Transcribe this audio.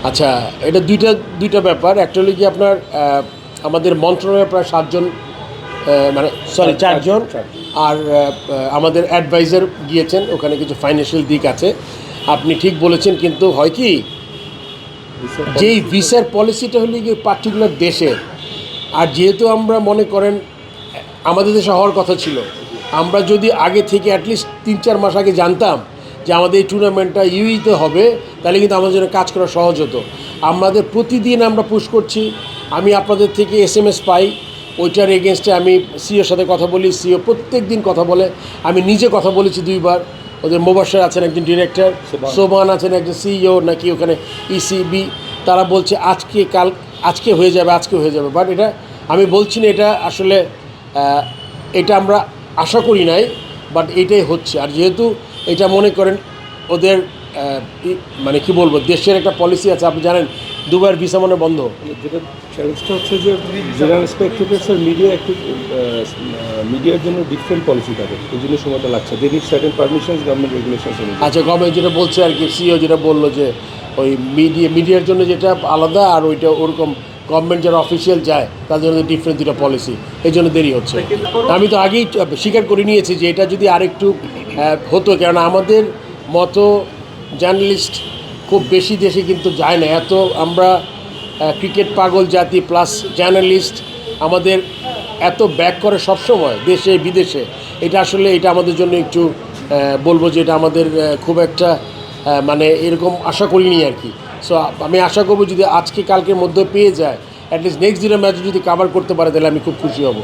আচ্ছা, এটা দুইটা ব্যাপার। একটা হলো কি আপনার আমাদের মন্ত্রণালয়ে প্রায় 7 জন, মানে সরি 4 জন, আর আমাদের অ্যাডভাইজার গিয়েছেন। ওখানে কিছু ফাইন্যান্সিয়াল দিক আছে, আপনি ঠিক বলেছেন। কিন্তু হয় কি, যেই ভিসার পলিসিটা হলো কি পার্টিকুলার দেশের, আর যেহেতু আমরা মনে করেন আমাদের দেশে হওয়ার কথা ছিল, আমরা যদি আগে থেকে অ্যাটলিস্ট 3-4 মাস আগে জানতাম যে আমাদের এই টুর্নামেন্টটা ইউইতে হবে, তাহলে কিন্তু আমাদের জন্য কাজ করা সহজ হতো। আমাদের প্রতিদিন আমরা পুশ করছি, আমি আপনাদের থেকে SMS পাই, ওইটার এগেনস্টে আমি সিওর সাথে কথা বলি, সিও প্রত্যেক দিন কথা বলে। আমি নিজে কথা বলেছি 2বার। ওদের মোবাশ্বের আছেন একজন ডিরেক্টর, সোবান আছেন একজন সিইও নাকি ওখানে ইসিবি, তারা বলছে আজকে হয়ে যাবে। বাট এটা আমি বলছি না, এটা আসলে এটা আমরা আশা করি নাই, বাট এইটাই হচ্ছে। আর যেহেতু এটা মনে করেন ওদের মানে কি বলবো, দেশের একটা পলিসি আছে, আপনি জানেন দুবার ভিসা মানে বন্ধ। যেটা চ্যালেঞ্জটা হচ্ছে যে জেনারেল স্পেক্টেটার্সের মিডিয়া একটু মিডিয়ার জন্য ডিফারেন্ট পলিসি থাকে, এই জন্য সময়টা লাগছে। They need certain permissions, government regulations. আচ্ছা, গভর্নমেন্ট যেটা বলছে আর কি, সিও যেটা বললো যে ওই মিডিয়ার জন্য যেটা আলাদা, আর ওইটা ওরকম গভর্নমেন্ট যারা অফিসিয়াল যায় তাদের জন্য ডিফারেন্ট দুটো পলিসি, এই জন্য দেরি হচ্ছে। আমি তো আগেই স্বীকার করে নিয়েছি যে এটা যদি আরেকটু হতো, কেননা আমাদের মতো জার্নালিস্ট খুব বেশি দেশে কিন্তু যায় না। এত আমরা ক্রিকেট পাগল জাতি প্লাস জার্নালিস্ট, আমাদের এত ব্যাক করে সবসময় দেশে বিদেশে, এটা আসলে এটা আমাদের জন্য একটু বলবো যে এটা আমাদের খুব একটা মানে এরকম আশা করিনি আর কি। সো আমি আশা করবো যদি আজকে কালকের মধ্যে পেয়ে যায়, অ্যাটলিস্ট নেক্সট দিনের ম্যাচ যদি কাভার করতে পারে, তাহলে আমি খুব খুশি হব।